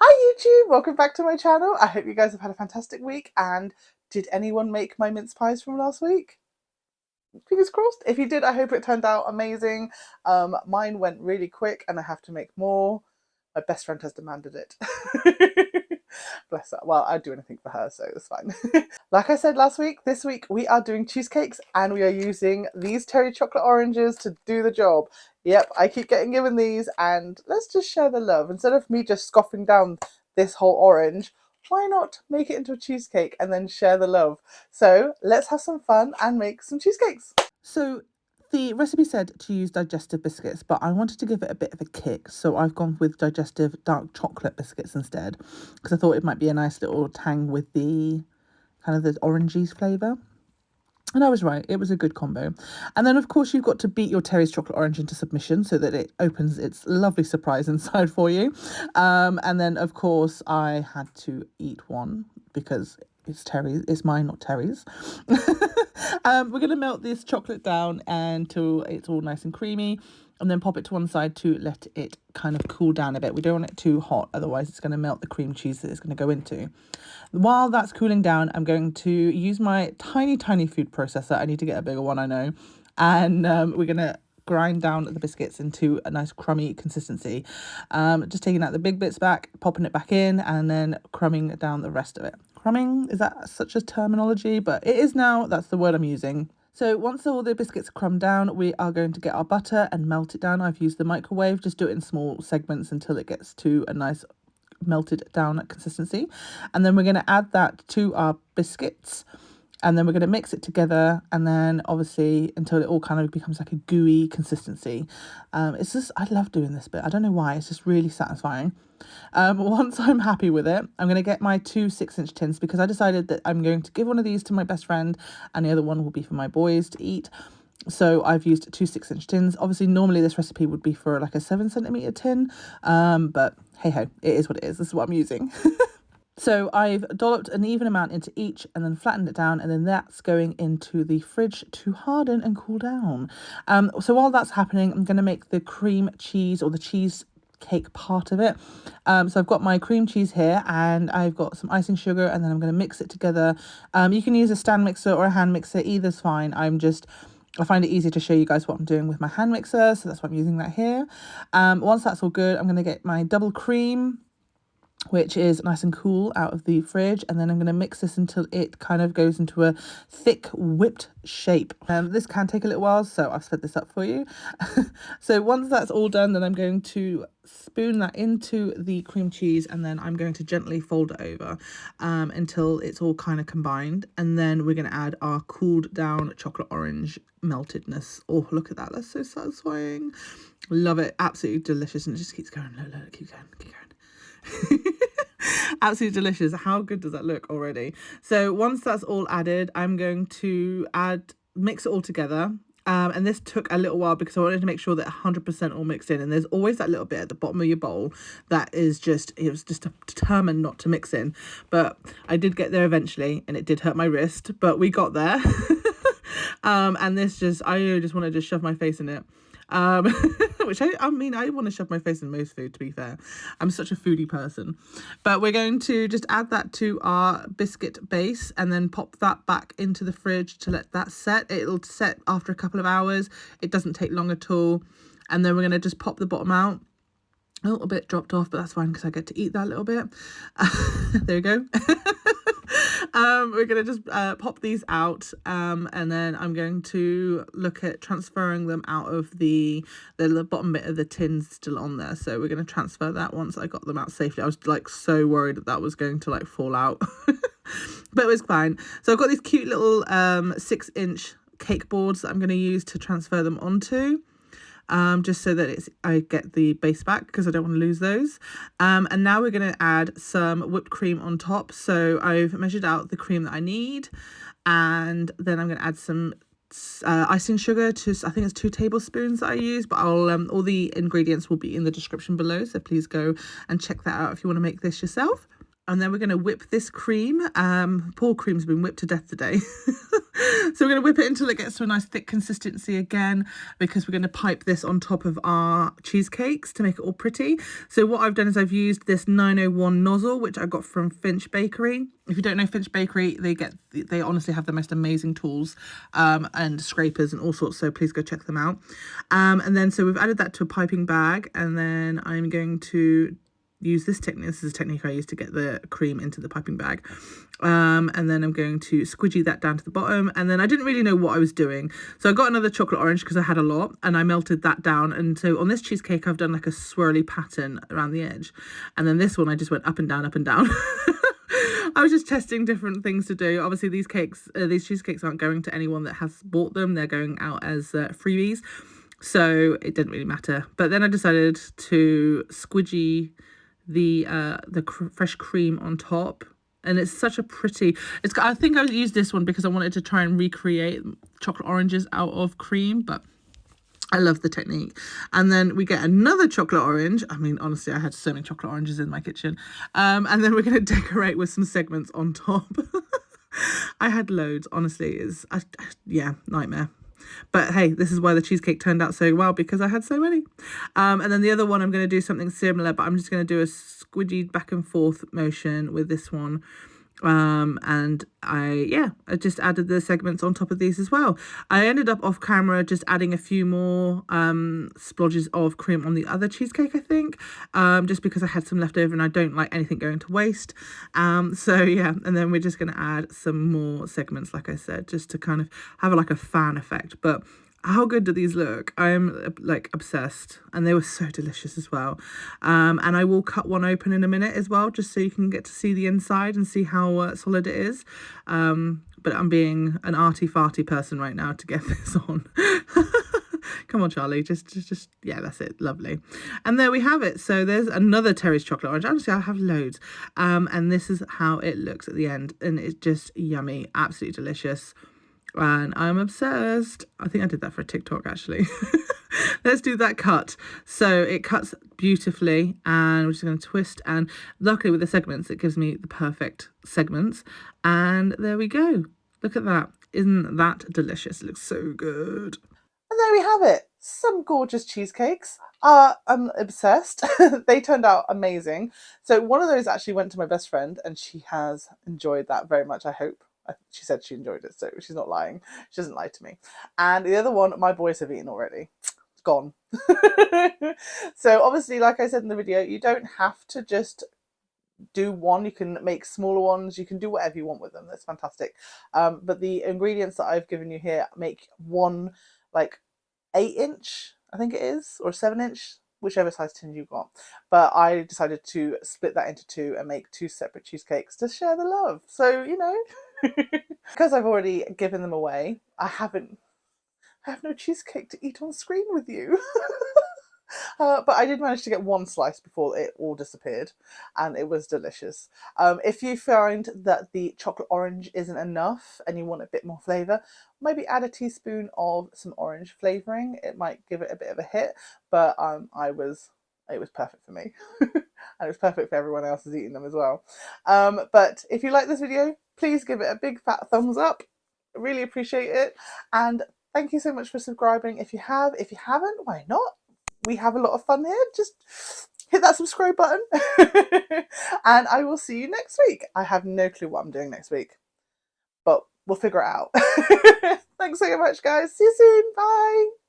Hi YouTube, welcome back to my channel. I hope you guys have had a fantastic week, and did anyone make my mince pies from last week? Fingers crossed. If you did, I hope it turned out amazing. Mine went really quick and I have to make more. My best friend has demanded it. Bless her. Well, I'd do anything for her, so it's fine. Like I said last week, this week we are doing cheesecakes and we are using these cherry chocolate oranges to do the job. Yep, I keep getting given these, and let's just share the love. Instead of me just scoffing down this whole orange, why not make it into a cheesecake and then share the love? So let's have some fun and make some cheesecakes. So the recipe said to use digestive biscuits, but I wanted to give it a bit of a kick. So I've gone with digestive dark chocolate biscuits instead, because I thought it might be a nice little tang with the kind of the orangey flavour. And I was right, it was a good combo. And then, of course, you've got to beat your Terry's chocolate orange into submission so that it opens its lovely surprise inside for you. And then, of course, I had to eat one because it's Terry's, it's mine, not Terry's. We're going to melt this chocolate down until it's all nice and creamy, and then pop it to one side to let it kind of cool down a bit. We don't want it too hot, otherwise it's going to melt the cream cheese that it's going to go into. While that's cooling down, I'm going to use my tiny food processor. I need to get a bigger one, I know. And we're going to grind down the biscuits into a nice crummy consistency. Just taking out the big bits back, popping it back in, and then crumbing down the rest of it. Crumbing, is that such a terminology? But it is now, that's the word I'm using. So once all the biscuits are crumbed down, we are going to get our butter and melt it down. I've used the microwave, just do it in small segments until it gets to a nice melted down consistency. And then we're going to add that to our biscuits, and then we're going to mix it together, and then obviously until it all kind of becomes like a gooey consistency. It's just, I love doing this bit. I don't know why, it's just really satisfying. Once I'm happy with it, I'm going to get my two 6-inch tins, because I decided that I'm going to give one of these to my best friend and the other one will be for my boys to eat. So I've used two 6-inch tins. Obviously, normally this recipe would be for like a 7-centimeter tin, but hey ho, it is what it is. This is what I'm using. So I've dolloped an even amount into each and then flattened it down, and then that's going into the fridge to harden and cool down. So while that's happening, I'm going to make the cream cheese, or the cheese cake part of it. So I've got my cream cheese here, and I've got some icing sugar, and then I'm going to mix it together. You can use a stand mixer or a hand mixer, either's fine. I find it easier to show you guys what I'm doing with my hand mixer, so that's why I'm using that here. Once that's all good, I'm going to get my double cream, which is nice and cool, out of the fridge, and then I'm going to mix this until it kind of goes into a thick whipped shape. This can take a little while, so I've sped this up for you. So once that's all done, then I'm going to spoon that into the cream cheese, and then I'm going to gently fold it over until it's all kind of combined, and then we're going to add our cooled down chocolate orange meltedness. Oh, look at that, that's so satisfying. Love it, absolutely delicious, and it just keeps going. Look, keep going. Absolutely delicious. How good does that look already? So once that's all added, I'm going to mix it all together. And this took a little while because I wanted to make sure that 100% all mixed in. And there's always that little bit at the bottom of your bowl that is just, it was just determined not to mix in. But I did get there eventually, and it did hurt my wrist, but we got there. And this just, I just want to just shove my face in it. Which I mean, I want to shove my face in most food, to be fair. I'm such a foodie person. But we're going to just add that to our biscuit base, and then pop that back into the fridge to let that set. It'll set after a couple of hours. It doesn't take long at all. And then we're going to just pop the bottom out. A little bit dropped off, but that's fine because I get to eat that little bit. There you go. We're going to just pop these out, and then I'm going to look at transferring them out of the bottom bit of the tins still on there. So we're going to transfer that once I got them out safely. I was like so worried that was going to like fall out, but it was fine. So I've got these cute little 6-inch cake boards that I'm going to use to transfer them onto. Just so that I get the base back, because I don't want to lose those. And now we're going to add some whipped cream on top. So I've measured out the cream that I need, and then I'm going to add some icing sugar to, I think it's 2 tablespoons that I use, but I'll all the ingredients will be in the description below, so please go and check that out if you want to make this yourself. And then we're going to whip this cream. Poor cream's been whipped to death today. So we're going to whip it until it gets to a nice thick consistency again, because we're going to pipe this on top of our cheesecakes to make it all pretty. So what I've done is I've used this 901 nozzle, which I got from Finch Bakery. If you don't know Finch Bakery, they honestly have the most amazing tools and scrapers and all sorts, so please go check them out. And then so we've added that to a piping bag, and then I'm going to use this technique. This is a technique I use to get the cream into the piping bag. And then I'm going to squidgy that down to the bottom. And then I didn't really know what I was doing, so I got another chocolate orange because I had a lot, and I melted that down. And so on this cheesecake I've done like a swirly pattern around the edge, and then this one I just went up and down, up and down. I was just testing different things to do. Obviously these cheesecakes aren't going to anyone that has bought them, they're going out as freebies, so it didn't really matter. But then I decided to squidgy the fresh cream on top, and it's such a pretty, I think I used this one because I wanted to try and recreate chocolate oranges out of cream, but I love the technique. And then we get another chocolate orange. I mean, honestly, I had so many chocolate oranges in my kitchen. And then we're going to decorate with some segments on top. I had loads, honestly. Yeah, nightmare. But hey, this is why the cheesecake turned out so well, because I had so many. And then the other one, I'm going to do something similar, but I'm just going to do a squidgy back and forth motion with this one. And I just added the segments on top of these as well. I ended up off camera just adding a few more splodges of cream on the other cheesecake, I think, just because I had some left over and I don't like anything going to waste. So yeah, and then we're just going to add some more segments, like I said, just to kind of have like a fan effect. But how good do these look? I'm like obsessed, and they were so delicious as well. And I will cut one open in a minute as well, just so you can get to see the inside and see how solid it is. But I'm being an arty-farty person right now to get this on. Come on, Charlie, just yeah, that's it. Lovely. And there we have it. So there's another Terry's chocolate orange. Honestly, I have loads. And this is how it looks at the end, and it's just yummy, absolutely delicious. And I'm obsessed. I think I did that for a TikTok, actually. Let's do that cut. So it cuts beautifully, and we're just going to twist, and luckily with the segments it gives me the perfect segments. And there we go. Look at that. Isn't that delicious? It looks so good. And there we have it. Some gorgeous cheesecakes. I'm obsessed. They turned out amazing. So one of those actually went to my best friend, and she has enjoyed that very much, I hope. She said she enjoyed it, so she's not lying. She doesn't lie to me. And the other one, my boys have eaten already. It's gone. So obviously, like I said in the video, you don't have to just do one. You can make smaller ones. You can do whatever you want with them. That's fantastic. But the ingredients that I've given you here make one like 8-inch, I think it is, or 7-inch, whichever size tin you've got. But I decided to split that into two and make two separate cheesecakes to share the love. So, you know, because I've already given them away, I have no cheesecake to eat on screen with you. But I did manage to get one slice before it all disappeared, and it was delicious. If you find that the chocolate orange isn't enough and you want a bit more flavour, maybe add a teaspoon of some orange flavouring. It might give it a bit of a hit, but it was perfect for me. And it was perfect for everyone else who's eating them as well. But if you like this video, please give it a big fat thumbs up. I really appreciate it. And thank you so much for subscribing if you have. If you haven't, why not? We have a lot of fun here. Just hit that subscribe button. And I will see you next week. I have no clue what I'm doing next week, but we'll figure it out. Thanks so much, guys. See you soon. Bye.